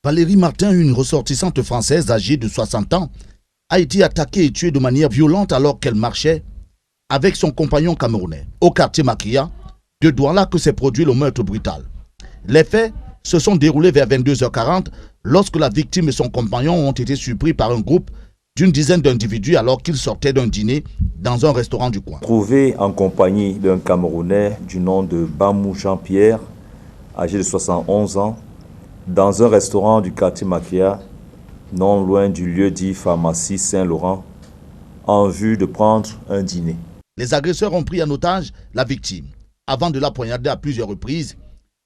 Valérie Martin, une ressortissante française âgée de 60 ans, a été attaquée et tuée de manière violente alors qu'elle marchait avec son compagnon camerounais au quartier Makia de Douala que s'est produit le meurtre brutal. Les faits se sont déroulés vers 22h40 lorsque la victime et son compagnon ont été surpris par un groupe d'une dizaine d'individus alors qu'ils sortaient d'un dîner dans un restaurant du coin. Trouvé en compagnie d'un Camerounais du nom de Bamou Jean-Pierre, âgé de 71 ans, dans un restaurant du quartier Makia, non loin du lieu dit pharmacie Saint-Laurent, en vue de prendre un dîner. Les agresseurs ont pris en otage la victime avant de la poignarder à plusieurs reprises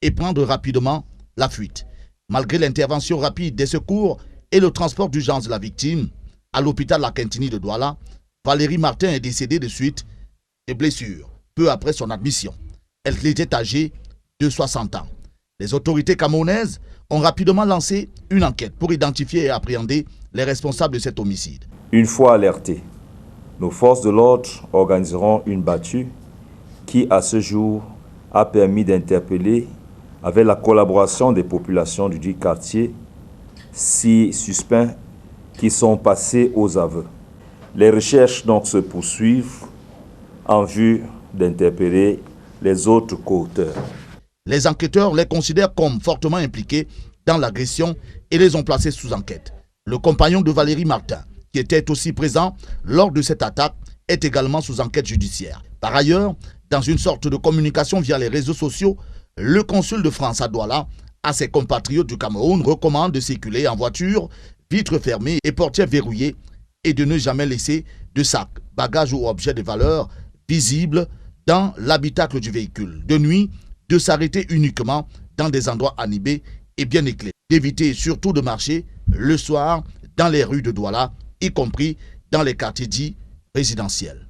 et prendre rapidement la fuite. Malgré l'intervention rapide des secours et le transport d'urgence de la victime à l'hôpital La Quintini de Douala, Valérie Martin est décédée de suite et blessures peu après son admission. Elle était âgée de 60 ans. Les autorités camerounaises ont rapidement lancé une enquête pour identifier et appréhender les responsables de cet homicide. Une fois alertés, nos forces de l'ordre organiseront une battue qui, à ce jour, a permis d'interpeller, avec la collaboration des populations du dit quartier, 6 suspects qui sont passés aux aveux. Les recherches donc se poursuivent en vue d'interpeller les autres co-auteurs. Les enquêteurs les considèrent comme fortement impliqués dans l'agression et les ont placés sous enquête. Le compagnon de Valérie Martin, qui était aussi présent lors de cette attaque, est également sous enquête judiciaire. Par ailleurs, dans une sorte de communication via les réseaux sociaux, le consul de France à Douala à ses compatriotes du Cameroun recommande de circuler en voiture, vitres fermées et portières verrouillées et de ne jamais laisser de sacs, bagages ou objets de valeur visibles dans l'habitacle du véhicule. De nuit, de s'arrêter uniquement dans des endroits animés et bien éclairés. D'éviter surtout de marcher le soir dans les rues de Douala, y compris dans les quartiers dits résidentiels.